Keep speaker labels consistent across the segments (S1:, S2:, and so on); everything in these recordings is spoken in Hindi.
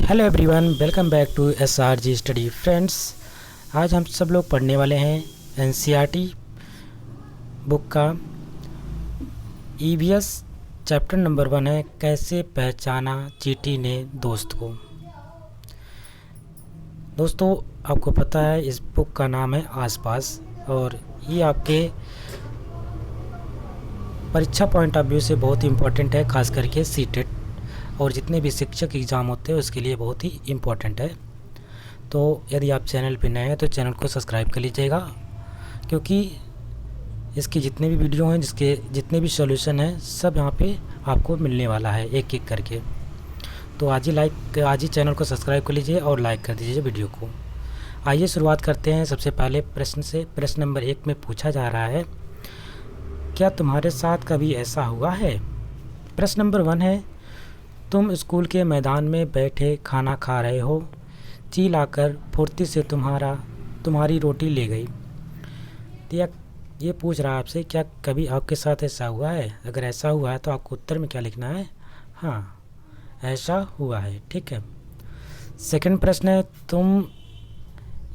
S1: Hello everyone, welcome back to SRG study friends. आज हम सब लोग पढ़ने वाले हैं NCERT बुक का EVS चैप्टर नंबर 1 है, कैसे पहचाना चींटी ने दोस्त को। दोस्तों, आपको पता है इस बुक का नाम है आसपास, और ये आपके परीक्षा पॉइंट ऑफ व्यू से बहुत इम्पोर्टेंट है, खास करके सीटेट और जितने भी शिक्षक एग्ज़ाम होते हैं उसके लिए बहुत ही इम्पोर्टेंट है। तो यदि आप चैनल पर नए हैं तो चैनल को सब्सक्राइब कर लीजिएगा, क्योंकि इसके जितने भी वीडियो हैं, जिसके जितने भी सॉल्यूशन हैं, सब यहाँ पे आपको मिलने वाला है एक एक करके। तो आज ही चैनल को सब्सक्राइब कर लीजिए और लाइक कर दीजिए वीडियो को। आइए शुरुआत करते हैं सबसे पहले प्रश्न से। प्रश्न नंबर 1 में पूछा जा रहा है, क्या तुम्हारे साथ कभी ऐसा हुआ है? प्रश्न नंबर 1 है, तुम स्कूल के मैदान में बैठे खाना खा रहे हो, चील आकर फुर्ती से तुम्हारी रोटी ले गई। तो ये पूछ रहा है आपसे, क्या कभी आपके साथ ऐसा हुआ है? अगर ऐसा हुआ है तो आपको उत्तर में क्या लिखना है? हाँ, ऐसा हुआ है। ठीक है। सेकंड प्रश्न है, तुम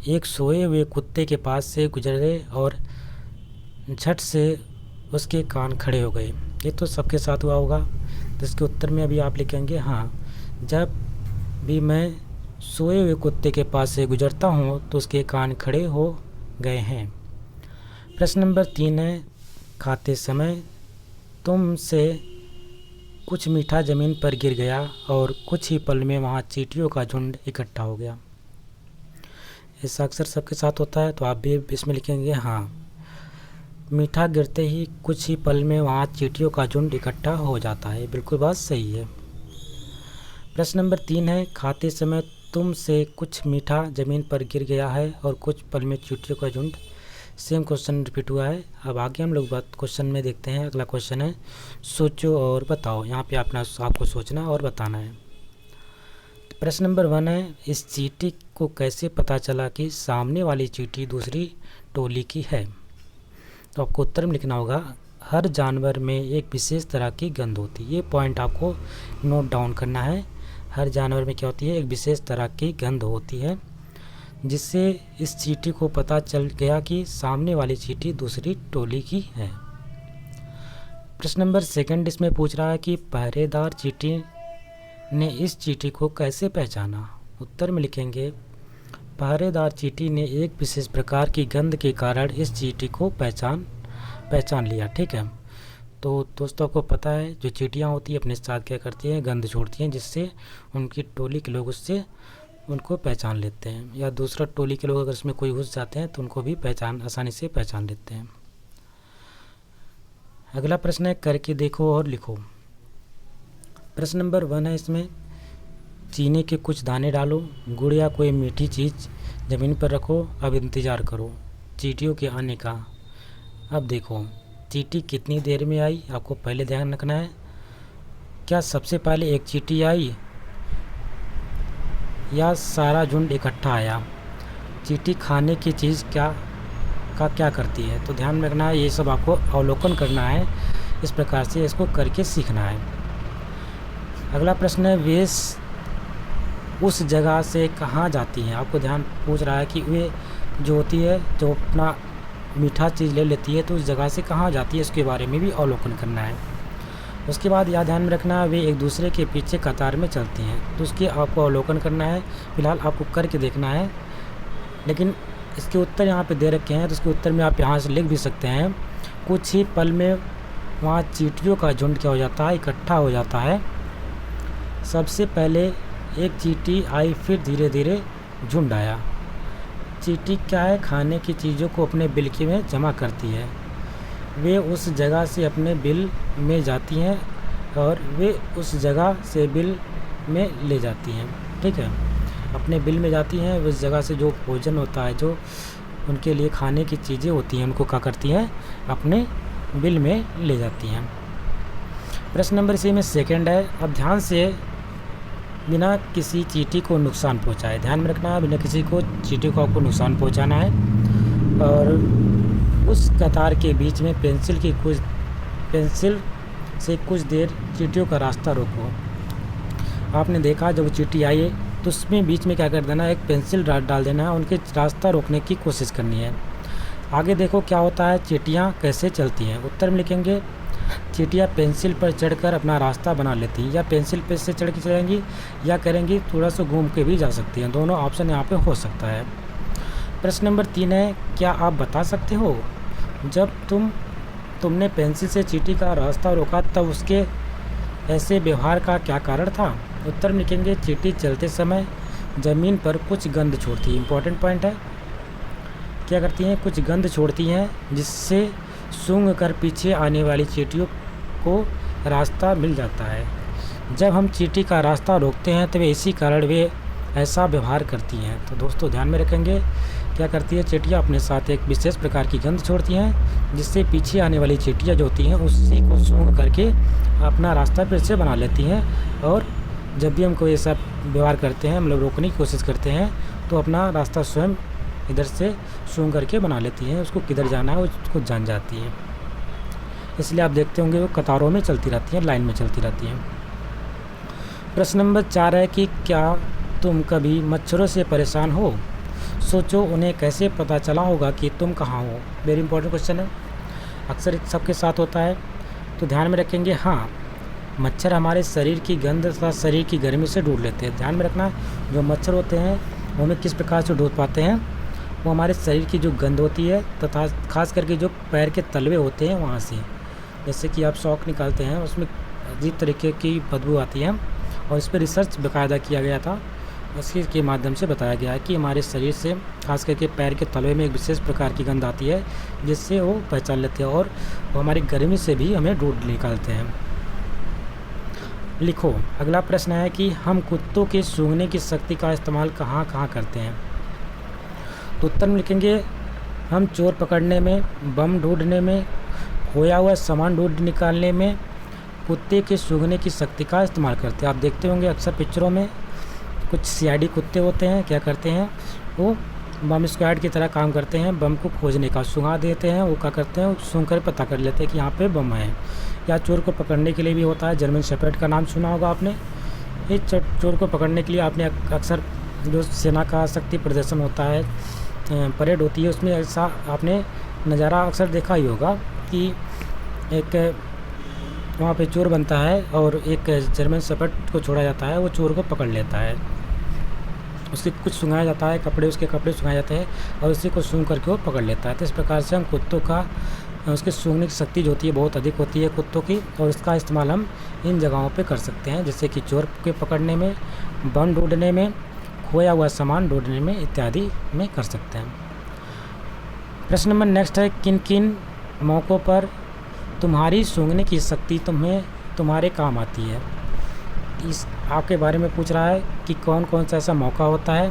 S1: एक सोए हुए कुत्ते के पास से गुजरे और झट से उसके कान खड़े हो गए। ये तो सबके साथ हुआ होगा, तो इसके उत्तर में अभी आप लिखेंगे हाँ, जब भी मैं सोए हुए कुत्ते के पास से गुजरता हूँ तो उसके कान खड़े हो गए हैं। प्रश्न नंबर 3 है, खाते समय तुमसे कुछ मीठा ज़मीन पर गिर गया और कुछ ही पल में वहाँ चींटियों का झुंड इकट्ठा हो गया। ऐसा अक्सर सबके साथ होता है, तो आप भी इसमें लिखेंगे हाँ, मीठा गिरते ही कुछ ही पल में वहाँ चींटियों का झुंड इकट्ठा हो जाता है। बिल्कुल बात सही है। प्रश्न नंबर 3 है, खाते समय तुमसे कुछ मीठा ज़मीन पर गिर गया है और कुछ पल में चींटियों का झुंड। सेम क्वेश्चन रिपीट हुआ है। अब आगे हम लोग बात क्वेश्चन में देखते हैं। अगला क्वेश्चन है, सोचो और बताओ। यहाँ पे आपको सोचना और बताना है। प्रश्न नंबर 1 है, इस चींटी को कैसे पता चला कि सामने वाली चींटी दूसरी टोली की है? तो आपको उत्तर में लिखना होगा, हर जानवर में एक विशेष तरह की गंध होती है। ये पॉइंट आपको नोट डाउन करना है। हर जानवर में क्या होती है? एक विशेष तरह की गंध होती है, जिससे इस चींटी को पता चल गया कि सामने वाली चींटी दूसरी टोली की है। प्रश्न नंबर 2 इसमें पूछ रहा है कि पहरेदार चींटी ने इस चींटी को कैसे पहचाना? उत्तर में लिखेंगे, पहरेदार चींटी ने एक विशेष प्रकार की गंध के कारण इस चींटी को पहचान लिया। ठीक है। तो दोस्तों, आपको पता है जो चींटियाँ होती हैं अपने साथ क्या करती हैं? गंध छोड़ती हैं, जिससे उनकी टोली के लोग उससे उनको पहचान लेते हैं, या दूसरा टोली के लोग अगर इसमें कोई घुस जाते हैं तो उनको भी आसानी से पहचान लेते हैं। अगला प्रश्न है, करके देखो और लिखो। प्रश्न नंबर 1 है, इसमें चीनी के कुछ दाने डालो, गुड़ या कोई मीठी चीज़ ज़मीन पर रखो, अब इंतज़ार करो चींटियों के आने का। अब देखो चींटी कितनी देर में आई, आपको पहले ध्यान रखना है। क्या सबसे पहले एक चींटी आई या सारा झुंड इकट्ठा आया? चींटी खाने की चीज़ क्या करती है? तो ध्यान रखना है, ये सब आपको अवलोकन करना है। इस प्रकार से इसको करके सीखना है। अगला प्रश्न है, वे उस जगह से कहाँ जाती हैं? आपको ध्यान पूछ रहा है कि वे जो होती है, जो अपना मीठा चीज़ ले लेती है, तो उस जगह से कहाँ जाती है, इसके बारे में भी अवलोकन करना है। उसके बाद यह ध्यान में रखना है, वे एक दूसरे के पीछे कतार में चलती हैं, तो उसके आपको अवलोकन करना है। फिलहाल आपको करके देखना है, लेकिन इसके उत्तर यहाँ पे दे रखे हैं, तो उसके उत्तर में आप यहाँ से लिख भी सकते हैं, कुछ ही पल में वहाँ चींटियों का झुंड क्या हो जाता है? इकट्ठा हो जाता है। सबसे पहले एक चींटी आई, फिर धीरे धीरे झुंड आया। चींटी क्या है? खाने की चीज़ों को अपने बिल में जमा करती है। वे उस जगह से अपने बिल में जाती हैं और वे उस जगह से बिल में ले जाती हैं। ठीक है, अपने बिल में जाती हैं, उस जगह से जो भोजन होता है, जो उनके लिए खाने की चीज़ें होती हैं, उनको क्या करती हैं? अपने बिल में ले जाती हैं। प्रश्न नंबर इसी में 2 है, अब ध्यान से बिना किसी चींटी को नुकसान पहुंचाए। ध्यान में रखना है, बिना किसी को चींटी को आपको नुकसान पहुंचाना है। और उस कतार के बीच में पेंसिल से कुछ देर चींटियों का रास्ता रोको। आपने देखा जब चींटी आई तो तो उसमें बीच में क्या कर देना है, एक पेंसिल डाल देना है, उनके रास्ता रोकने की कोशिश करनी है। आगे देखो क्या होता है, चींटियाँ कैसे चलती हैं। उत्तर में लिखेंगे चींटियाँ पेंसिल पर चढ़कर अपना रास्ता बना लेती हैं, या पेंसिल पे से चढ़ के चलेंगी या करेंगी थोड़ा सा घूम के भी जा सकती हैं। दोनों ऑप्शन यहाँ पे हो सकता है। प्रश्न नंबर 3 है, क्या आप बता सकते हो जब तुमने पेंसिल से चींटी का रास्ता रोका तब उसके ऐसे व्यवहार का क्या कारण था। उत्तर में लिखेंगे चींटी चलते समय ज़मीन पर कुछ गंध छोड़ती है। इंपॉर्टेंट पॉइंट है, क्या करती हैं, कुछ गंध छोड़ती हैं जिससे सूंघ कर पीछे आने वाली चींटियों को रास्ता मिल जाता है। जब हम चींटी का रास्ता रोकते हैं तो वे इसी कारण वे ऐसा व्यवहार करती हैं। तो दोस्तों ध्यान में रखेंगे, क्या करती है चींटियाँ अपने साथ एक विशेष प्रकार की गंध छोड़ती हैं जिससे पीछे आने वाली चींटियाँ जो होती हैं उसी को सूंघ करके अपना रास्ता फिर से बना लेती हैं। और जब भी हम कोई ऐसा व्यवहार करते हैं, मतलब रोकने की कोशिश करते हैं, तो अपना रास्ता स्वयं इधर से सूंघ करके बना लेती हैं। उसको किधर जाना है उसको जान जाती है। इसलिए आप देखते होंगे वो कतारों में चलती रहती हैं, लाइन में चलती रहती हैं। प्रश्न नंबर 4 है कि क्या तुम कभी मच्छरों से परेशान हो। सोचो उन्हें कैसे पता चला होगा कि तुम कहाँ हो। वेरी इंपॉर्टेंट क्वेश्चन है, अक्सर सबके साथ होता है। तो ध्यान में रखेंगे, हाँ, मच्छर हमारे शरीर की गंध तथा शरीर की गर्मी से ढूंढ लेते हैं। ध्यान में रखना, जो मच्छर होते हैं वो हमें किस प्रकार से ढूंढ पाते हैं, वो हमारे शरीर की जो गंध होती है तथा खास करके जो पैर के तलवे होते हैं वहाँ से। जैसे कि आप शॉक निकालते हैं उसमें अजीब तरीके की बदबू आती है, और इस पर रिसर्च बाकायदा किया गया था। इसी के माध्यम से बताया गया है कि हमारे शरीर से खास करके पैर के तलवे में एक विशेष प्रकार की गंध आती है जिससे वो पहचान लेते हैं, और वो हमारी गर्मी से भी हमें ढूंढ निकालते हैं। लिखो, अगला प्रश्न है कि हम कुत्तों के सूंघने की शक्ति का इस्तेमाल कहाँ कहाँ करते हैं। तो उत्तर में लिखेंगे हम चोर पकड़ने में, बम ढूंढने में, खोया हुआ सामान ढूंढ निकालने में कुत्ते के सूंघने की शक्ति का इस्तेमाल करते हैं। आप देखते होंगे अक्सर पिक्चरों में कुछ सीआईडी कुत्ते होते हैं, क्या करते हैं, वो बम स्क्वाड की तरह काम करते हैं। बम को खोजने का सूंघा देते हैं, वो क्या करते हैं, सूंघ कर पता कर लेते हैं कि यहाँ पे बम है। या चोर को पकड़ने के लिए भी होता है, जर्मन शेपर्ड का नाम सुना होगा आपने। इस चोर को पकड़ने के लिए आपने अक्सर जो सेना का शक्ति प्रदर्शन होता है, परेड होती है, उसमें ऐसा आपने नज़ारा अक्सर देखा ही होगा कि एक वहाँ पे चोर बनता है और एक जर्मन शेपर्ड को छोड़ा जाता है, वो चोर को पकड़ लेता है, उसके कुछ सूंघाया जाता है, उसके कपड़े सूंघाए जाते हैं और उसी को सूंघ करके वो पकड़ लेता है। तो इस प्रकार से हम कुत्तों का उसके सूंघने की शक्ति जो होती है बहुत अधिक होती है कुत्तों की, और इसका इस्तेमाल हम इन जगहों पे कर सकते हैं, जैसे कि चोर के पकड़ने में, बम ढूंढने में, खोया हुआ सामान ढूंढने में इत्यादि में कर सकते हैं। प्रश्न नंबर नेक्स्ट है, किन किन मौक़ों पर तुम्हारी सूंघने की शक्ति तुम्हारे काम आती है। इस आपके बारे में पूछ रहा है कि कौन कौन सा ऐसा मौका होता है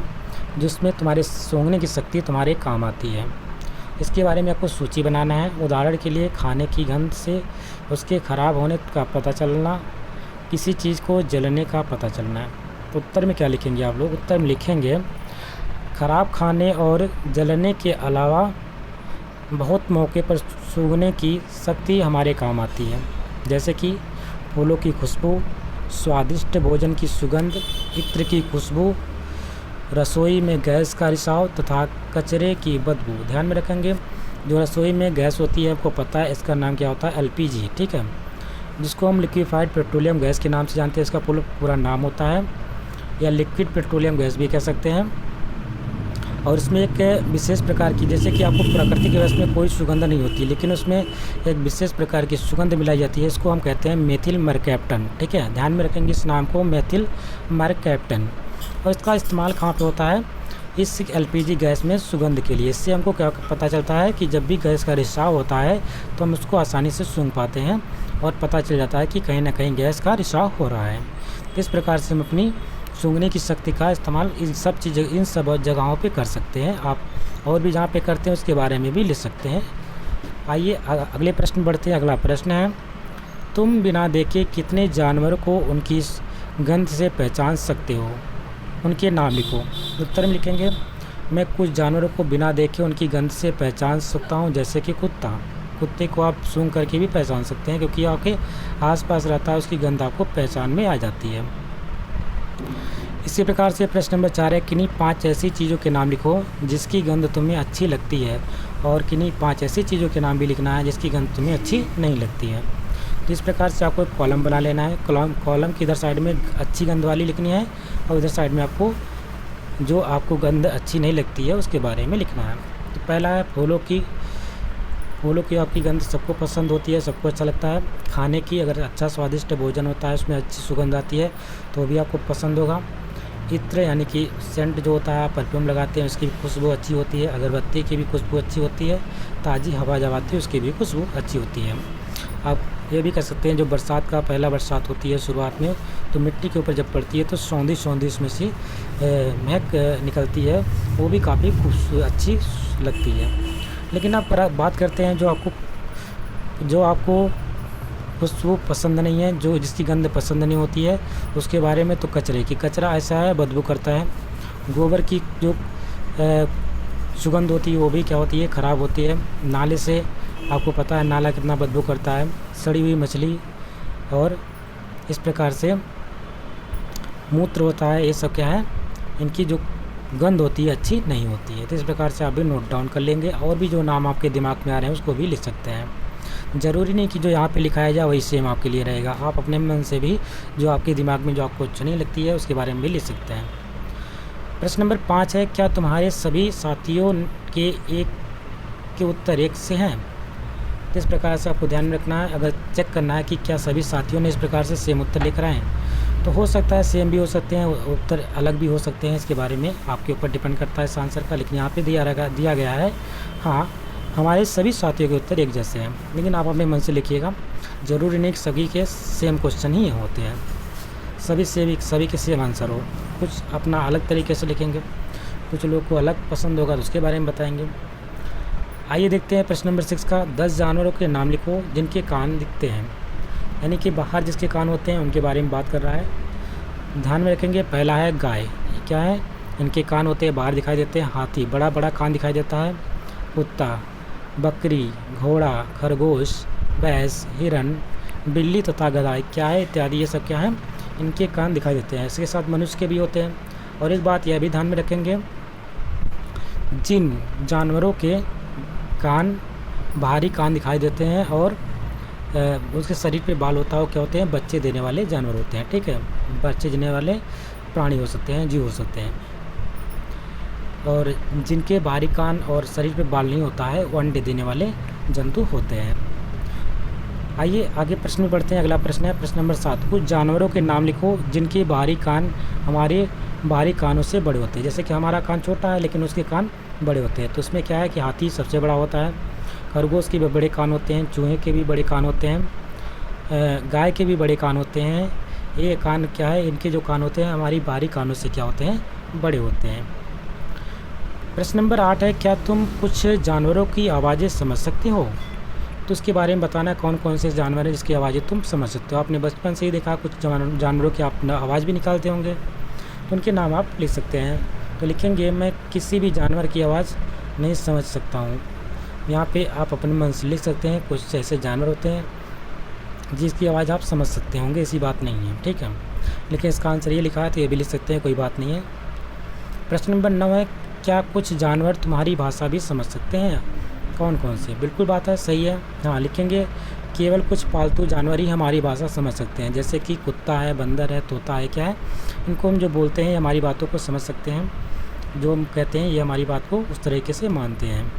S1: जिसमें तुम्हारे सूंघने की शक्ति तुम्हारे काम आती है। इसके बारे में आपको सूची बनाना है। उदाहरण के लिए खाने की गंध से उसके ख़राब होने का पता चलना, किसी चीज़ को जलने का पता चलना है। तो उत्तर में क्या लिखेंगे आप लोग, उत्तर में लिखेंगे ख़राब खाने और जलने के अलावा बहुत मौके पर सूंघने की शक्ति हमारे काम आती है, जैसे कि फूलों की खुशबू, स्वादिष्ट भोजन की सुगंध, इत्र की खुशबू, रसोई में गैस का रिसाव तथा कचरे की बदबू। ध्यान में रखेंगे, जो रसोई में गैस होती है आपको पता है इसका नाम क्या होता है, एलपीजी, ठीक है, जिसको हम लिक्विफाइड पेट्रोलियम गैस के नाम से जानते हैं। इसका पूरा नाम होता है, या लिक्विड पेट्रोलियम गैस भी कह सकते हैं। और इसमें एक विशेष प्रकार की, जैसे कि आपको प्राकृतिक गैस में कोई सुगंध नहीं होती, लेकिन उसमें एक विशेष प्रकार की सुगंध मिलाई जाती है, इसको हम कहते हैं मेथिल मरकैप्टन, ठीक है। ध्यान में रखेंगे इस नाम को, मेथिल मरकैप्टन। और इसका इस्तेमाल कहाँ पे होता है, इस एलपीजी गैस में सुगंध के लिए। इससे हमको क्या पता चलता है कि जब भी गैस का रिसाव होता है तो हम उसको आसानी से सूंघ पाते हैं और पता चल जाता है कि कहीं ना कहीं गैस का रिसाव हो रहा है। इस प्रकार से हम अपनी सूंघने की शक्ति का इस्तेमाल इन सब जगहों पे कर सकते हैं। आप और भी जहाँ पे करते हैं उसके बारे में भी लिख सकते हैं। आइए अगले प्रश्न बढ़ते हैं। अगला प्रश्न है, तुम बिना देखे कितने जानवरों को उनकी गंध से पहचान सकते हो, उनके नाम लिखो। उत्तर में लिखेंगे मैं कुछ जानवरों को बिना देखे उनकी गंध से पहचान सकता हूँ, जैसे कि कुत्ते को आप सूंघ करके भी पहचान सकते हैं, क्योंकि आपके आसपास रहता है, उसकी गंध आपको पहचान में आ जाती है। इसी प्रकार से प्रश्न नंबर 4 है, किन्हीं 5 ऐसी चीज़ों के नाम लिखो जिसकी गंध तुम्हें अच्छी लगती है, और किन्हीं 5 ऐसी चीज़ों के नाम भी लिखना है जिसकी गंध तुम्हें अच्छी नहीं लगती है। तो इस प्रकार से आपको एक कॉलम बना लेना है। कॉलम की इधर साइड में अच्छी गंध वाली लिखनी है, और इधर साइड में आपको जो आपको गंध अच्छी नहीं लगती है उसके बारे में लिखना है। तो पहला है फूलों की आपकी गंध सबको पसंद होती है, सबको अच्छा लगता है। खाने की, अगर अच्छा स्वादिष्ट भोजन होता है उसमें अच्छी सुगंध आती है तो भी आपको पसंद होगा। इत्र यानी कि सेंट जो होता है, आप परफ्यूम लगाते हैं उसकी भी खुशबू अच्छी होती है। अगरबत्ती की भी खुशबू अच्छी होती है। ताज़ी हवा जब आती है उसकी भी खुशबू अच्छी होती है। आप ये भी कह सकते हैं, जो बरसात का पहला बरसात होती है शुरुआत में, तो मिट्टी के ऊपर जब पड़ती है तो सौंधी उसमें से महक निकलती है, वो भी काफ़ी अच्छी लगती है। लेकिन आप बात करते हैं जो आपको खुशबू पसंद नहीं है, जो जिसकी गंध पसंद नहीं होती है, उसके बारे में। तो कचरा ऐसा है, बदबू करता है। गोबर की जो सुगंध होती है वो भी क्या होती है, ख़राब होती है। नाले से आपको पता है नाला कितना बदबू करता है। सड़ी हुई मछली और इस प्रकार से मूत्र होता है, ये सब क्या है, इनकी जो गंध होती है अच्छी नहीं होती है। तो इस प्रकार से आप भी नोट डाउन कर लेंगे, और भी जो नाम आपके दिमाग में आ रहे हैं उसको भी लिख सकते हैं। ज़रूरी नहीं कि जो यहाँ पे लिखाया जाए वही सेम आपके लिए रहेगा, आप अपने मन से भी जो आपके दिमाग में जो आपको अच्छी नहीं लगती है उसके बारे में भी लिख सकते हैं। प्रश्न नंबर 5 है, क्या तुम्हारे सभी साथियों के उत्तर एक से हैं? तो इस प्रकार से आपको ध्यान में रखना है। अगर चेक करना है कि क्या सभी साथियों ने इस प्रकार से सेम उत्तर लिख रहे हैं, तो हो सकता है सेम भी हो सकते हैं, उत्तर अलग भी हो सकते हैं। इसके बारे में आपके ऊपर डिपेंड करता है इस आंसर का। लेकिन यहाँ पे दिया गया है, हाँ, हमारे सभी साथियों के उत्तर एक जैसे हैं। लेकिन आप अपने मन से लिखिएगा, ज़रूरी नहीं कि सभी के सेम क्वेश्चन ही होते हैं, सभी के सेम आंसर हो। कुछ अपना अलग तरीके से लिखेंगे, कुछ लोग को अलग पसंद होगा तो उसके बारे में बताएंगे। आइए देखते हैं प्रश्न नंबर 6 का। 10 जानवरों के नाम लिखो जिनके कान दिखते हैं, यानी कि बाहर जिसके कान होते हैं उनके बारे में बात कर रहा है। ध्यान में रखेंगे, पहला है गाय। क्या है, इनके कान होते हैं, बाहर दिखाई देते हैं। हाथी, बड़ा बड़ा कान दिखाई देता है। कुत्ता, बकरी, घोड़ा, खरगोश, भैंस, हिरन, बिल्ली तथा गधा क्या है इत्यादि, ये सब क्या है, इनके कान दिखाई देते हैं। इसके साथ मनुष्य के भी होते हैं। और एक बात यह भी ध्यान में रखेंगे, जिन जानवरों के कान बाहरी कान दिखाई देते हैं और उसके शरीर पे बाल होता है, वो क्या होते हैं, बच्चे देने वाले जानवर होते हैं। ठीक है, बच्चे देने वाले प्राणी हो सकते हैं, जीव हो सकते हैं। और जिनके बाहरी कान और शरीर पे बाल नहीं होता है वो अंडे देने वाले जंतु होते हैं। आइए आगे प्रश्न में बढ़ते हैं। अगला प्रश्न है प्रश्न नंबर 7। कुछ जानवरों के नाम लिखो जिनके बाहरी कान हमारे बाहरी कानों से बड़े होते हैं। जैसे कि हमारा कान छोटा है लेकिन उसके कान बड़े होते हैं। तो उसमें क्या है कि हाथी सबसे बड़ा होता है, खरगोश के भी बड़े कान होते हैं, चूहे के भी बड़े कान होते हैं, गाय के भी बड़े कान होते हैं। ये कान क्या है, इनके जो कान होते हैं हमारी बाहरी कानों से क्या होते हैं, बड़े होते हैं। प्रश्न नंबर 8 है, क्या तुम कुछ जानवरों की आवाज़ें समझ सकते हो? तो उसके बारे में बताना है, कौन कौन से जानवर हैं जिसकी आवाज़ें तुम समझ सकते हो। आपने बचपन से ही देखा कुछ जानवरों की आप आवाज़ भी निकालते होंगे, तो उनके नाम आप लिख सकते हैं। तो लिखेंगे, मैं किसी भी जानवर की आवाज़ नहीं समझ सकता हूँ। यहाँ पे आप अपने मन से लिख सकते हैं। कुछ ऐसे जानवर होते हैं जिसकी आवाज़ आप समझ सकते होंगे, ऐसी बात नहीं है, ठीक है। लेकिन इसका आंसर ये लिखा है तो ये भी लिख सकते हैं, कोई बात नहीं है। प्रश्न नंबर 9 है, क्या कुछ जानवर तुम्हारी भाषा भी समझ सकते हैं? कौन कौन से? बिल्कुल बात है, सही है। हाँ, लिखेंगे, केवल कुछ पालतू जानवर ही हमारी भाषा समझ सकते हैं। जैसे कि कुत्ता है, बंदर है, तोता है, क्या है, इनको हम जो बोलते हैं हमारी बातों को समझ सकते हैं। जो हम कहते हैं ये हमारी बात को उस तरीके से मानते हैं।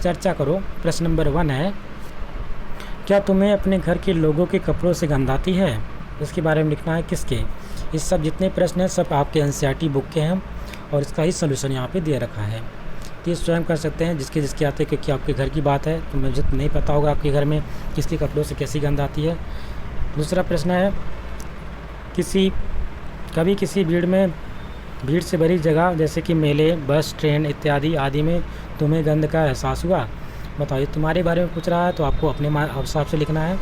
S1: चर्चा करो। प्रश्न नंबर 1 है, क्या तुम्हें अपने घर के लोगों के कपड़ों से गंध आती है? इसके बारे में लिखना है, किसके। इस सब जितने प्रश्न हैं सब आपके एनसीईआरटी बुक के हैं और इसका ही सोल्यूशन यहाँ पे दे रखा है। तो ये स्वयं कर सकते हैं जिसके आते हैं, क्योंकि आपके घर की बात है तो मुझे नहीं पता होगा आपके घर में किसके कपड़ों से कैसी गंध आती है। दूसरा प्रश्न है, कभी किसी भीड़ से भरी जगह जैसे कि मेले, बस, ट्रेन इत्यादि आदि में तुम्हें गंध का एहसास हुआ? बताओ, ये तुम्हारे बारे में पूछ रहा है तो आपको अपने हिसाब से लिखना है।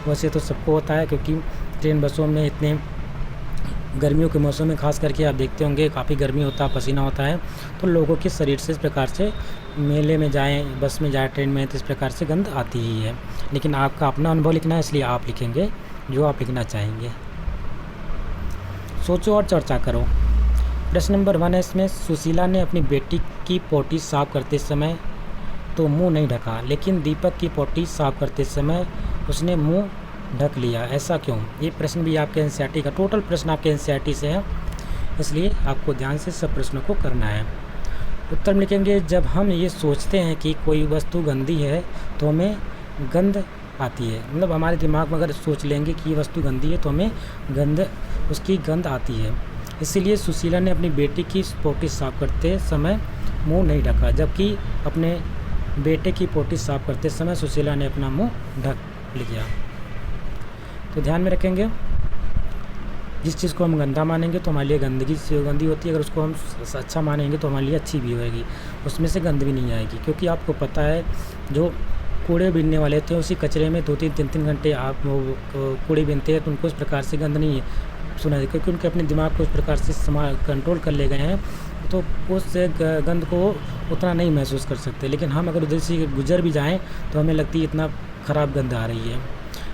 S1: वैसे तो सबको होता है, क्योंकि ट्रेन बसों में इतने गर्मियों के मौसम में खास करके आप देखते होंगे काफ़ी गर्मी होता है, पसीना होता है, तो लोगों के शरीर से इस प्रकार से मेले में जाएं, बस में जाएं, ट्रेन में, तो इस प्रकार से गंध आती ही है। लेकिन आपका अपना अनुभव लिखना है, इसलिए आप लिखेंगे जो आप लिखना चाहेंगे। सोचो और चर्चा करो। प्रश्न नंबर 1 है इसमें, सुशीला ने अपनी बेटी की पोटी साफ करते समय तो मुंह नहीं ढका, लेकिन दीपक की पोटी साफ करते समय उसने मुंह ढक लिया, ऐसा क्यों? ये प्रश्न भी आपके एनसीईआरटी का, टोटल प्रश्न आपके एनसीईआरटी से है, इसलिए आपको ध्यान से सब प्रश्नों को करना है। उत्तर में लिखेंगे, जब हम ये सोचते हैं कि कोई वस्तु गंदी है तो हमें गंध आती है। मतलब हमारे दिमाग में अगर सोच लेंगे कि ये वस्तु गंदी है तो हमें उसकी गंध आती है। इसीलिए सुशीला ने अपनी बेटी की पोटी साफ करते समय मुंह नहीं ढका, जबकि अपने बेटे की पोटी साफ करते समय सुशीला ने अपना मुंह ढक लिया। तो ध्यान में रखेंगे, जिस चीज़ को हम गंदा मानेंगे तो हमारे लिए गंदगी से गंदी होती है, अगर उसको हम अच्छा मानेंगे तो हमारे लिए अच्छी भी होएगी, उसमें से गंद भी नहीं आएगी। क्योंकि आपको पता है जो कूड़े बीनने वाले होते हैं उसी कचरे में 2-3 3-3 घंटे आप कूड़े बीनते हैं, तो उनको उस प्रकार से गंद नहीं सुना है, क्योंकि उनके अपने दिमाग को उस प्रकार से कंट्रोल कर ले गए हैं, तो उस गंद को उतना नहीं महसूस कर सकते। लेकिन हम अगर उधर से गुजर भी जाएँ तो हमें लगती है इतना ख़राब गंद आ रही है।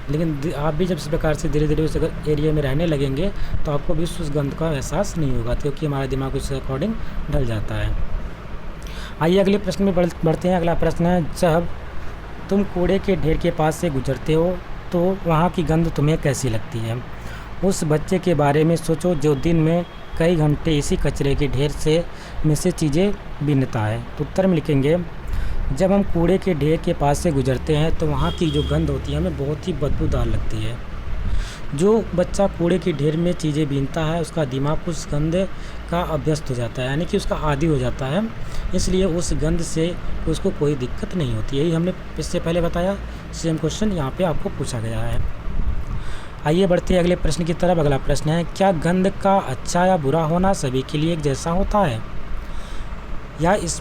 S1: लेकिन आप भी जब इस प्रकार से धीरे धीरे उस अगर एरिया में रहने लगेंगे तो आपको भी उस गंद का एहसास नहीं होगा, क्योंकि हमारा दिमाग उसके अकॉर्डिंग ढल जाता है। आइए अगले प्रश्न में बढ़ते हैं। अगला प्रश्न है, जब तुम कूड़े के ढेर के पास से गुजरते हो तो वहाँ की गंध तुम्हें कैसी लगती है? उस बच्चे के बारे में सोचो जो दिन में कई घंटे इसी कचरे के ढेर में से चीज़ें बीनता है। तो उत्तर में लिखेंगे, जब हम कूड़े के ढेर के पास से गुजरते हैं तो वहाँ की जो गंध होती है हमें बहुत ही बदबूदार लगती है। जो बच्चा कूड़े के ढेर में चीज़ें बीनता है उसका दिमाग उस गंध का अभ्यस्त हो जाता है, यानी कि उसका आदी हो जाता है, इसलिए उस गंध से उसको कोई दिक्कत नहीं होती। यही हमने इससे पहले बताया, सेम क्वेश्चन यहाँ पे आपको पूछा गया है। आइए बढ़ते हैं अगले प्रश्न की तरफ। अगला प्रश्न है, क्या गंध का अच्छा या बुरा होना सभी के लिए एक जैसा होता है, या इस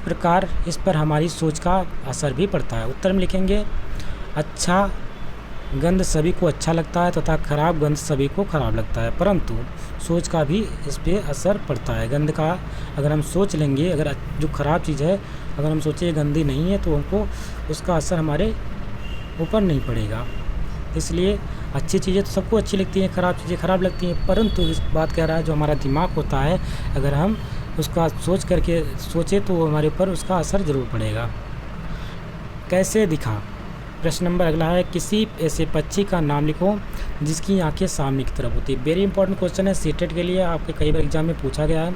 S1: पर हमारी सोच का असर भी पड़ता है? उत्तर में लिखेंगे, अच्छा गंध सभी को अच्छा लगता है तथा खराब गंध सभी को खराब लगता है, परंतु सोच का भी इस पर असर पड़ता है। गंध का अगर हम सोच लेंगे, अगर जो खराब चीज़ है अगर हम सोचे गंदी नहीं है तो हमको उसका असर हमारे ऊपर नहीं पड़ेगा। इसलिए अच्छी चीज़ें तो सबको अच्छी लगती हैं, खराब चीज़ें खराब लगती हैं, परंतु इस बात कह रहा है जो हमारा दिमाग होता है अगर हम उसका सोच करके सोचे तो हमारे ऊपर उसका असर ज़रूर पड़ेगा। कैसे दिखा? प्रश्न नंबर अगला है, किसी ऐसे पक्षी का नाम लिखो जिसकी आंखें सामने की तरफ होती है। वेरी इंपॉर्टेंट क्वेश्चन है, सीटेट के लिए आपके कई बार एग्जाम में पूछा गया है।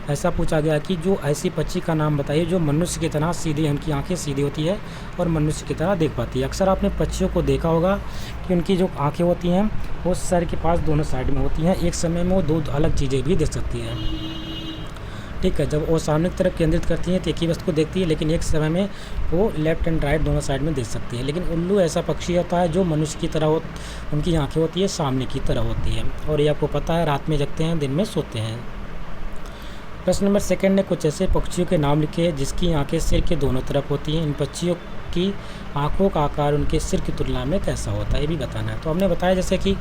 S1: ऐसा पूछा गया कि जो ऐसी पक्षी का नाम बताइए जो मनुष्य की तरह सीधी, उनकी आंखें सीधी होती है और मनुष्य की तरह देख पाती है। अक्सर आपने पक्षियों को देखा होगा कि उनकी जो आँखें होती हैं वो सर के पास दोनों साइड में होती हैं, एक समय में वो दो अलग चीज़ें भी देख सकती हैं। ठीक है, जब वो सामने की तरफ केंद्रित करती हैं तो एक ही वस्तु को देखती है, लेकिन एक समय में वो लेफ्ट एंड राइट दोनों साइड में देख सकती है। लेकिन उल्लू ऐसा पक्षी होता है जो मनुष्य की तरह उनकी आंखें होती है सामने की तरह होती है, और ये आपको पता है रात में जगते हैं दिन में सोते हैं। प्रश्न नंबर 2 ने कुछ ऐसे पक्षियों के नाम लिखे हैं जिसकी आंखें सिर के दोनों तरफ होती हैं। इन पक्षियों की आंखों का आकार उनके सिर की तुलना में कैसा होता है, ये भी बताना है। तो हमने बताया जैसे कि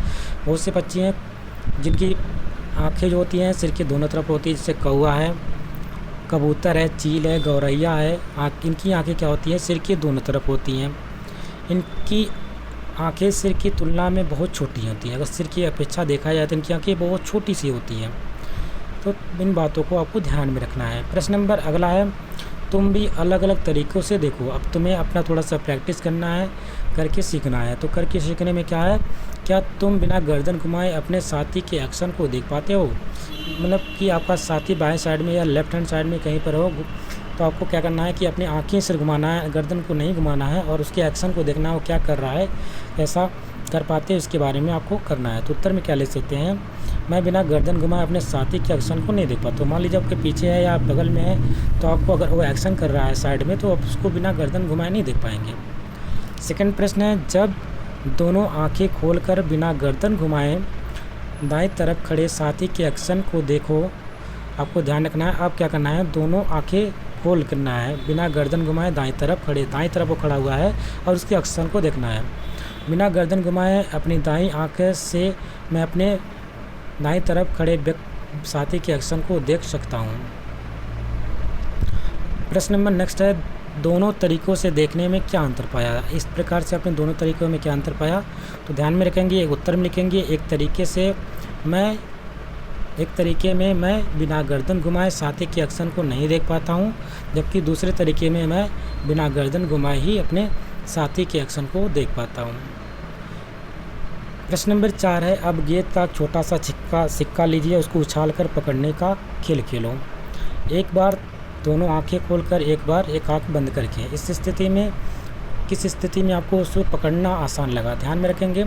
S1: बहुत से पक्षी हैं जिनकी आंखें जो होती हैं सिर के दोनों तरफ होती है, जैसे कौवा है, कबूतर है, चील है, गौरैया है। इनकी आंखें क्या होती हैं, सिर के दोनों तरफ होती हैं। इनकी आंखें सिर की तुलना में बहुत छोटी होती हैं, अगर सिर की अपेक्षा देखा जाए तो इनकी आंखें बहुत छोटी सी होती हैं। तो इन बातों को आपको ध्यान में रखना है। प्रश्न नंबर अगला है, तुम भी अलग अलग तरीक़ों से देखो। अब तुम्हें अपना थोड़ा सा प्रैक्टिस करना है, करके सीखना है। तो करके सीखने में क्या है, क्या तुम बिना गर्दन घुमाए अपने साथी के एक्शन को देख पाते हो? मतलब कि आपका साथी बाएं साइड में या लेफ्ट हैंड साइड में कहीं पर हो, तो आपको क्या करना है कि अपनी आँखें सिर घुमाना है, गर्दन को नहीं घुमाना है, और उसके एक्शन को देखना है वो क्या कर रहा है, ऐसा कर पाते हैं इसके बारे में आपको करना है। तो उत्तर में क्या ले सकते हैं, मैं बिना गर्दन घुमाए अपने साथी के एक्शन को नहीं देख पाता। तो मान लीजिए आपके पीछे है या बगल में है, तो आपको अगर वो एक्शन कर रहा है साइड में तो आप उसको बिना गर्दन घुमाए नहीं देख पाएंगे। सेकंड प्रश्न है, जब दोनों आंखें खोलकर बिना गर्दन घुमाए दाएं तरफ खड़े साथी के एक्शन को देखो। आपको ध्यान रखना है, आप क्या करना है, दोनों आंखें खोल करना है, बिना गर्दन घुमाए दाएं तरफ वो खड़ा हुआ है और उसके एक्शन को देखना है। बिना गर्दन घुमाए अपनी दाईं आंख से मैं अपने दाईं तरफ खड़े साथी के एक्शन को देख सकता हूँ। प्रश्न नंबर नेक्स्ट है, दोनों तरीक़ों से देखने में क्या अंतर पाया? इस प्रकार से आपने दोनों तरीक़ों में क्या अंतर पाया, तो ध्यान में रखेंगे। एक उत्तर में लिखेंगे, एक तरीके से मैं एक तरीके में मैं बिना गर्दन घुमाए साथी के एक्शन को नहीं देख पाता हूँ, जबकि दूसरे तरीके में मैं बिना गर्दन घुमाए ही अपने साथी के एक्शन को देख पाता हूँ। प्रश्न नंबर 4 है, अब गेंद का छोटा सा सिक्का लीजिए, उसको उछालकर पकड़ने का खेल खेलो। एक बार दोनों आंखें खोलकर, एक बार एक आंख बंद करके। किस स्थिति में आपको उसको पकड़ना आसान लगा? ध्यान में रखेंगे,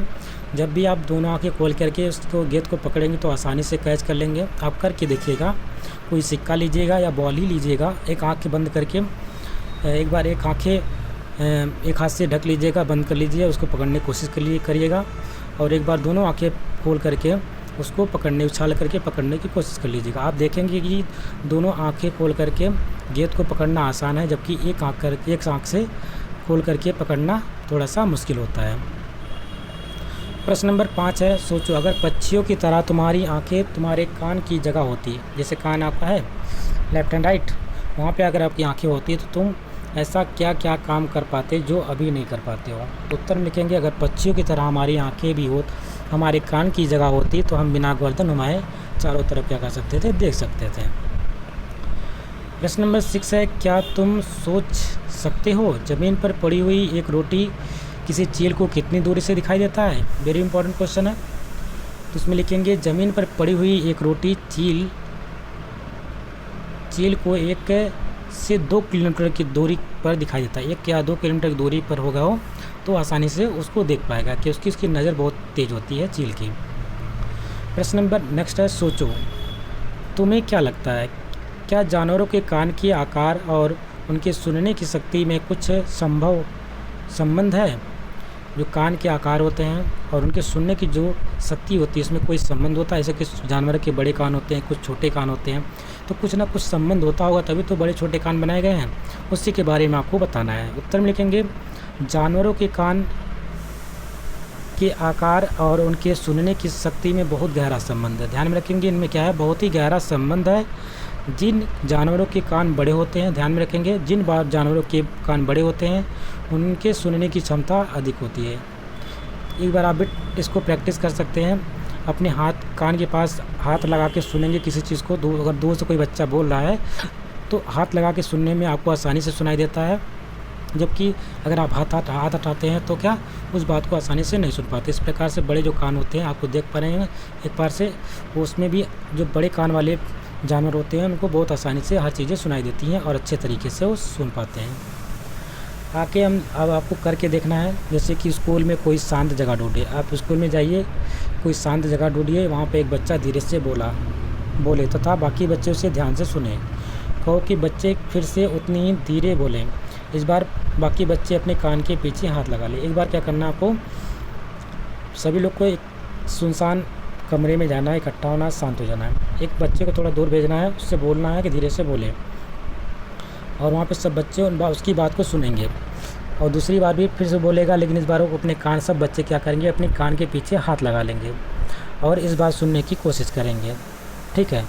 S1: जब भी आप दोनों आंखें खोल करके उसको गेंद को पकड़ेंगे तो आसानी से कैच कर लेंगे। आप करके देखिएगा, कोई सिक्का लीजिएगा या बॉल ही लीजिएगा, एक आंख बंद करके एक बार एक हाथ से ढक लीजिएगा, बंद कर लीजिए, उसको पकड़ने की कोशिश करिएगा, और एक बार दोनों आंखें खोल करके उसको उछाल करके पकड़ने की कोशिश कर लीजिएगा। आप देखेंगे कि दोनों आंखें खोल करके गेंद को पकड़ना आसान है, जबकि एक आंख से खोल करके पकड़ना थोड़ा सा मुश्किल होता है। प्रश्न नंबर 5 है, सोचो अगर पक्षियों की तरह तुम्हारी आंखें तुम्हारे कान की जगह होती, जैसे कान आपका है लेफ्ट एंड राइट, वहाँ पे अगर आपकी आंखें होती तो तुम ऐसा क्या क्या काम कर पाते जो अभी नहीं कर पाते हो? उत्तर में लिखेंगे, अगर पक्षियों की तरह हमारी आंखें भी हमारे कान की जगह होती तो हम बिना गर्दन घुमाए चारों तरफ क्या कर सकते थे? देख सकते थे। प्रश्न नंबर 6 है, क्या तुम सोच सकते हो ज़मीन पर पड़ी हुई एक रोटी किसी चील को कितनी दूरी से दिखाई देता है? वेरी इंपॉर्टेंट क्वेश्चन है। तो इसमें लिखेंगे, ज़मीन पर पड़ी हुई एक रोटी चील को 1 से 2 किलोमीटर की दूरी पर दिखाई देता है। 1 या 2 किलोमीटर की दूरी पर होगा वो, तो आसानी से उसको देख पाएगा कि उसकी नज़र बहुत तेज़ होती है चील की। प्रश्न नंबर नेक्स्ट है, सोचो तुम्हें क्या लगता है, क्या जानवरों के कान के आकार और उनके सुनने की शक्ति में कुछ संबंध है? जो कान के आकार होते हैं और उनके सुनने की जो शक्ति होती है, इसमें कोई संबंध होता है? ऐसे कि जानवर के बड़े कान होते हैं, कुछ छोटे कान होते हैं, तो कुछ ना कुछ संबंध होता होगा, तभी तो बड़े छोटे कान बनाए गए हैं। उसी के बारे में आपको बताना है। उत्तर में लिखेंगे, जानवरों के कान के आकार और उनके सुनने की शक्ति में बहुत गहरा संबंध है। ध्यान में रखेंगे, इनमें क्या है? बहुत ही गहरा संबंध है। जिन जानवरों के कान बड़े होते हैं, ध्यान में रखेंगे, जिन जानवरों के कान बड़े होते हैं उनके सुनने की क्षमता अधिक होती है। एक बार आप भी इसको प्रैक्टिस कर सकते हैं, अपने कान के पास हाथ लगा के सुनेंगे किसी चीज़ को। अगर दूर से कोई बच्चा बोल रहा है तो हाथ लगा के सुनने में आपको आसानी से सुनाई देता है, जबकि अगर आप हाथ हटाते हैं तो क्या उस बात को आसानी से नहीं सुन पाते। इस प्रकार से बड़े जो कान होते हैं, आपको देख पा रहे हैं एक बार से, उसमें भी जो बड़े कान वाले जानवर होते हैं उनको बहुत आसानी से हर चीज़ें सुनाई देती हैं और अच्छे तरीके से वो सुन पाते हैं। आके अब आपको करके देखना है। जैसे कि स्कूल में कोई शांत जगह ढूंढिए, आप स्कूल में जाइए, कोई शांत जगह ढूंढिए, वहाँ पे एक बच्चा धीरे से बोले तथा बाकी बच्चे उसे ध्यान से सुने। कहो कि बच्चे फिर से उतनी ही धीरे बोलें। इस बार बाकी बच्चे अपने कान के पीछे हाथ लगा लें। एक बार क्या करना है आपको, सभी लोग को एक सुनसान कमरे में जाना है, इकट्ठा होना, शांत हो जाना है। एक बच्चे को थोड़ा दूर भेजना है, उससे बोलना है कि धीरे से बोले, और वहाँ पे सब बच्चे उसकी बात को सुनेंगे। और दूसरी बार भी फिर से बोलेगा, लेकिन इस बार वो अपने कान, सब बच्चे क्या करेंगे, अपने कान के पीछे हाथ लगा लेंगे और इस बार सुनने की कोशिश करेंगे। ठीक है,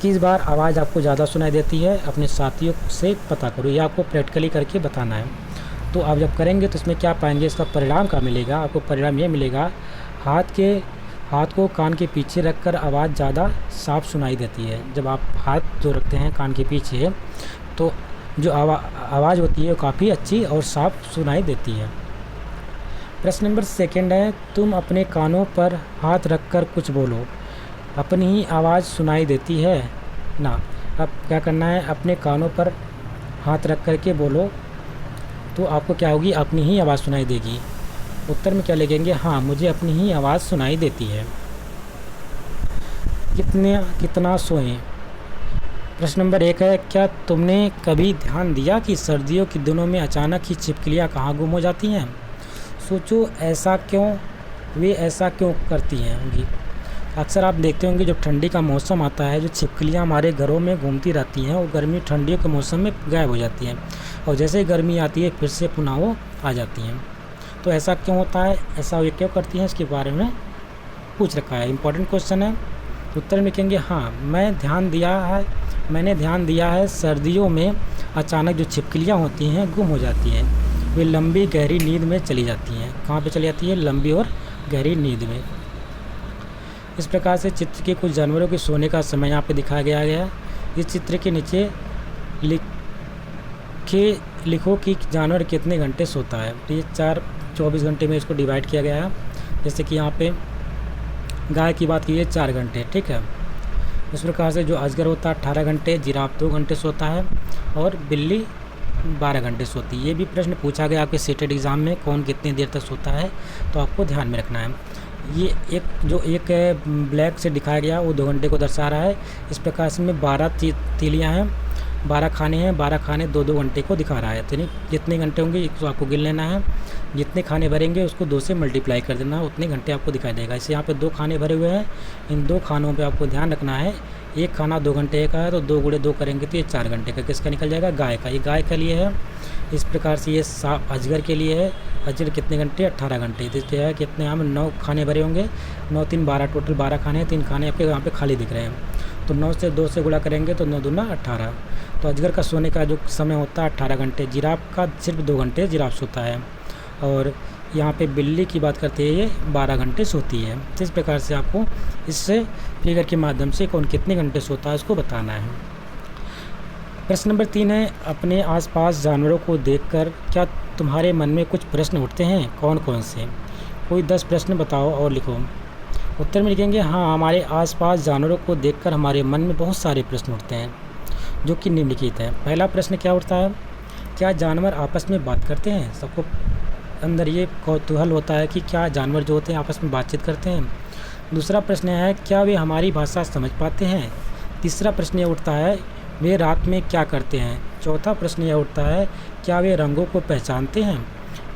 S1: किस बार आवाज़ आपको ज़्यादा सुनाई देती है, अपने साथियों से पता करो, ये आपको प्रैक्टिकली करके बताना है। तो आप जब करेंगे तो इसमें क्या पाएंगे, इसका परिणाम क्या मिलेगा आपको? परिणाम ये मिलेगा, हाथ को कान के पीछे रखकर आवाज़ ज़्यादा साफ सुनाई देती है। जब आप हाथ जो रखते हैं कान के पीछे, तो जो आवाज़ होती है वो काफ़ी अच्छी और साफ सुनाई देती है। प्रश्न नंबर 2 है, तुम अपने कानों पर हाथ रखकर कुछ बोलो, अपनी ही आवाज़ सुनाई देती है ना? अब क्या करना है, अपने कानों पर हाथ रख कर के बोलो तो आपको क्या होगी, अपनी ही आवाज़ सुनाई देगी। उत्तर में क्या लिखेंगे, हाँ मुझे अपनी ही आवाज़ सुनाई देती है। कितना सोएं? प्रश्न नंबर 1 है, क्या तुमने कभी ध्यान दिया कि सर्दियों के दिनों में अचानक ही छिपकलियाँ कहाँ गुम हो जाती हैं? सोचो वे ऐसा क्यों करती हैं होंगी। अक्सर आप देखते होंगे जब ठंडी का मौसम आता है, जो छिपकलियाँ हमारे घरों में घूमती रहती हैं, वो ठंडियों के मौसम में गायब हो जाती हैं, और जैसे ही गर्मी आती है फिर से पुनः वो आ जाती हैं। तो ऐसा क्यों होता है, ऐसा वे क्यों करती हैं, इसके बारे में पूछ रखा है, इंपॉर्टेंट क्वेश्चन है। उत्तर में कहेंगे, हाँ मैंने ध्यान दिया है, सर्दियों में अचानक जो छिपकलियाँ होती हैं गुम हो जाती हैं, वे लंबी गहरी नींद में चली जाती हैं। कहाँ पे चली जाती है? लंबी और गहरी नींद में। इस प्रकार से चित्र के कुछ जानवरों के सोने का समय यहाँ पे दिखाया गया है। इस चित्र के नीचे लिखो कि जानवर कितने घंटे सोता है। तो ये 24 घंटे में इसको डिवाइड किया गया है। जैसे कि यहाँ पे गाय की बात की है 4 घंटे, ठीक है। इस प्रकार से जो अजगर होता है 18 घंटे, जिराफ 2 घंटे सोता है और बिल्ली 12 घंटे सोती है। ये भी प्रश्न पूछा गया आपके सेटेड एग्ज़ाम में, कौन कितनी देर तक सोता है, तो आपको ध्यान में रखना है। ये एक ब्लैक से दिखाया गया वो 2 घंटे को दर्शा रहा है। इस प्रकार से में 12 तीलियाँ हैं, 12 खाने हैं, 12 खाने 2-2 घंटे को दिखा रहा है। तो यानी जितने घंटे होंगे तो आपको गिन लेना है, जितने खाने भरेंगे उसको 2 से मल्टीप्लाई कर देना, उतने घंटे आपको दिखाई देगा। इसे यहाँ पे 2 खाने भरे हुए हैं, इन 2 खानों पे आपको ध्यान रखना है। एक खाना 2 घंटे का है तो 2 गुणे 2 करेंगे तो ये 4 घंटे का किसका निकल जाएगा, गाय का। ये गाय के लिए है। इस प्रकार से ये सांप अजगर के लिए है। अजगर कितने घंटे, 18 घंटे। तो क्या है, कितने हम 9 खाने भरे होंगे, 9 3 12, टोटल 12 खाने हैं, 3 खाने आपके यहाँ पे खाली दिख रहे हैं। तो 9 से 2 से गुणा करेंगे तो 9 दूना 18। तो अजगर का सोने का जो समय होता है 18 घंटे। जिराफ का सिर्फ 2 घंटे जिराफ सोता है। और यहाँ पे बिल्ली की बात करते हैं, ये 12 घंटे सोती है। तो इस प्रकार से आपको इससे फिगर के माध्यम से कौन कितने घंटे सोता है उसको बताना है। प्रश्न नंबर 3 है, अपने आसपास जानवरों को देखकर क्या तुम्हारे मन में कुछ प्रश्न उठते हैं, कौन कौन से? कोई 10 प्रश्न बताओ और लिखो। उत्तर में लिखेंगे, हाँ, हमारे आसपास जानवरों को देखकर हमारे मन में बहुत सारे प्रश्न उठते हैं, जो कि निम्नलिखित है। पहला प्रश्न क्या उठता है, क्या जानवर आपस में बात करते हैं? सबको अंदर ये कौतूहल होता है कि क्या जानवर जो होते हैं आपस में बातचीत करते हैं। दूसरा प्रश्न है, क्या वे हमारी भाषा समझ पाते हैं? तीसरा प्रश्न ये उठता है, वे रात में क्या करते हैं? चौथा प्रश्न यह उठता है, क्या वे रंगों को पहचानते हैं?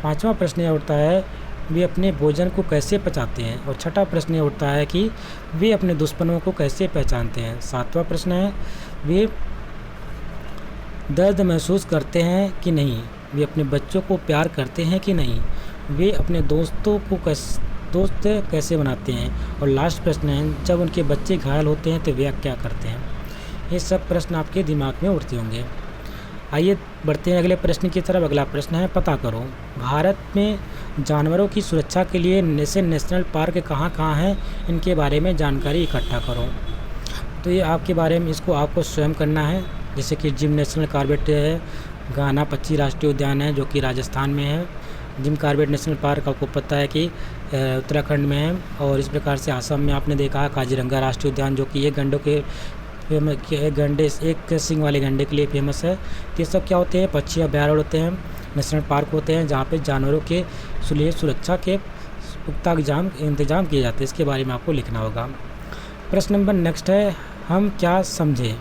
S1: पांचवा प्रश्न यह उठता है, वे अपने भोजन को कैसे पचाते हैं? और छठा प्रश्न यह उठता है कि वे अपने दुश्मनों को कैसे पहचानते हैं? सातवां प्रश्न है, वे दर्द महसूस करते हैं कि नहीं? वे अपने बच्चों को प्यार करते हैं कि नहीं? वे अपने दोस्तों को दोस्त कैसे बनाते हैं? और लास्ट प्रश्न है, जब उनके बच्चे घायल होते हैं तो वे क्या करते हैं? ये सब प्रश्न आपके दिमाग में उठते होंगे। आइए बढ़ते हैं अगले प्रश्न की तरफ। अगला प्रश्न है, पता करो भारत में जानवरों की सुरक्षा के लिए नेशनल पार्क कहाँ कहाँ हैं, इनके बारे में जानकारी इकट्ठा करो। तो ये आपके बारे में इसको आपको स्वयं करना है। जैसे कि जिम नेशनल कॉर्बेट है, घाना पक्षी राष्ट्रीय उद्यान है जो कि राजस्थान में है। जिम कॉर्बेट नेशनल पार्क आपको पता है कि उत्तराखंड में है। और इस प्रकार से असम में आपने देखा है काजीरंगा राष्ट्रीय उद्यान, जो कि एक सींग वाले गंडे के लिए फेमस है। तो ये सब क्या होते हैं, पक्षी अभयारण्य होते हैं, नेशनल पार्क होते हैं, जहाँ पे जानवरों के लिए सुरक्षा के पुख्ता इंतजाम किए जाते हैं। इसके बारे में आपको लिखना होगा। प्रश्न नंबर नेक्स्ट है, हम क्या समझे?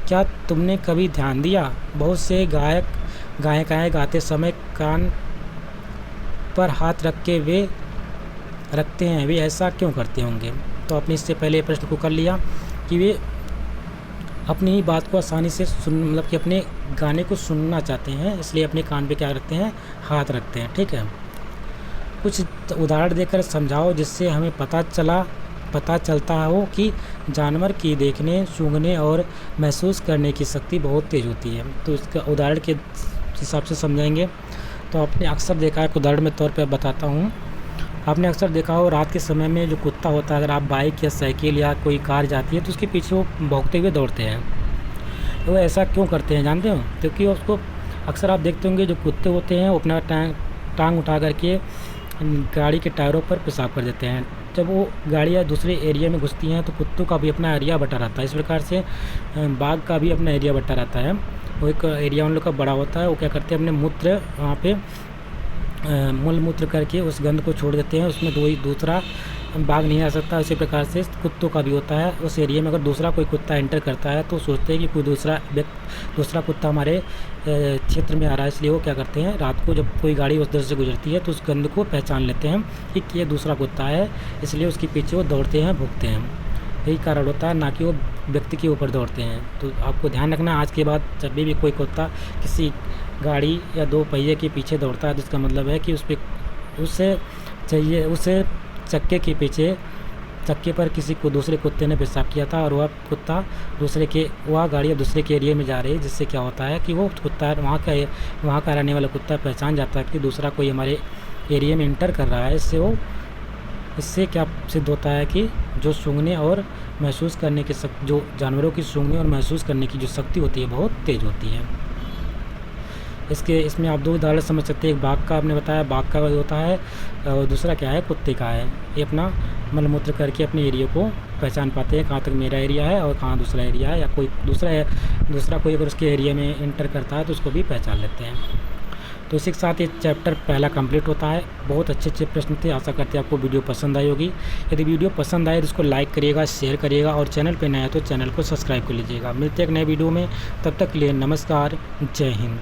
S1: क्या तुमने कभी ध्यान दिया, बहुत से गायकाएँ गाते समय कान पर हाथ रखते हैं, वे ऐसा क्यों करते होंगे? तो आपने इससे पहले प्रश्न को कर लिया कि वे अपनी ही बात को आसानी से मतलब कि अपने गाने को सुनना चाहते हैं, इसलिए अपने कान पे क्या रखते हैं, हाथ रखते हैं। ठीक है, कुछ उदाहरण देकर समझाओ जिससे हमें पता चलता हो कि जानवर की देखने, सूंघने और महसूस करने की शक्ति बहुत तेज़ होती है। तो इसका उदाहरण के हिसाब से समझाएंगे। तो आपने अक्सर देखा है, उदाहरण में तौर पर बताता हूँ। आपने अक्सर देखा हो रात के समय में जो कुत्ता होता है, अगर आप बाइक या साइकिल या कोई कार जाती है तो उसके पीछे वो भौंकते हुए दौड़ते हैं। तो वो ऐसा क्यों करते हैं जानते हो? क्योंकि उसको अक्सर आप देखते होंगे जो कुत्ते होते हैं वो अपना टांग उठा करके गाड़ी के टायरों पर पेशाब कर देते हैं। जब वो गाड़ियाँ दूसरे एरिया में घुसती हैं तो कुत्तों का भी अपना एरिया बटा रहता है। इस प्रकार से बाघ का भी अपना एरिया बटा रहता है। वो एक एरिया उन लोग का बड़ा होता है। वो क्या करते हैं, अपने मूत्र वहाँ पे मूल मूत्र करके उस गंद को छोड़ देते हैं, उसमें दूसरा बाघ नहीं आ सकता। इसी प्रकार से कुत्तों का भी होता है। उस एरिया में अगर दूसरा कोई कुत्ता एंटर करता है तो सोचते हैं कि कोई दूसरा कुत्ता हमारे क्षेत्र में आ रहा है, इसलिए वो क्या करते हैं, रात को जब कोई गाड़ी उस दर से गुजरती है तो उस गंद को पहचान लेते हैं कि ये दूसरा कुत्ता है, इसलिए उसके पीछे वो दौड़ते हैं, भूखते हैं। यही कारण होता है, ना कि वो व्यक्ति के ऊपर दौड़ते हैं। तो आपको ध्यान रखना, आज के बाद जब भी कोई कुत्ता किसी गाड़ी या 2 पहिए के पीछे दौड़ता है तो इसका मतलब है कि उसे चक्के पर किसी को दूसरे कुत्ते ने पेशाब किया था और वह गाड़ी अब दूसरे के एरिया में जा रही है, जिससे क्या होता है कि वो कुत्ता वहाँ का रहने वाला कुत्ता पहचान जाता है कि दूसरा कोई हमारे एरिया में इंटर कर रहा है। इससे वो इससे क्या सिद्ध होता है कि जो सूंघने और महसूस करने की जो जानवरों की सूंघने और महसूस करने की जो शक्ति होती है बहुत तेज़ होती है। इसमें आप 2 उदाहरण समझ सकते हैं। एक बाघ का आपने बताया, बाघ का होता है, और दूसरा क्या है, कुत्ते का है। ये अपना मलमूत्र करके अपने एरिया को पहचान पाते हैं, कहाँ तक मेरा एरिया है और कहाँ दूसरा एरिया है, या कोई दूसरा कोई अगर उसके एरिया में एंटर करता है तो उसको भी पहचान लेते हैं। तो इसी के साथ ये चैप्टर पहला कंप्लीट होता है। बहुत अच्छे प्रश्न थे, आशा करते हैं आपको वीडियो पसंद आई होगी। यदि वीडियो पसंद आए तो इसको लाइक करिएगा, शेयर करिएगा, और चैनल पर नया है तो चैनल को सब्सक्राइब कर लीजिएगा। मिलते हैं एक नए वीडियो में, तब तक के लिए नमस्कार, जय हिंद।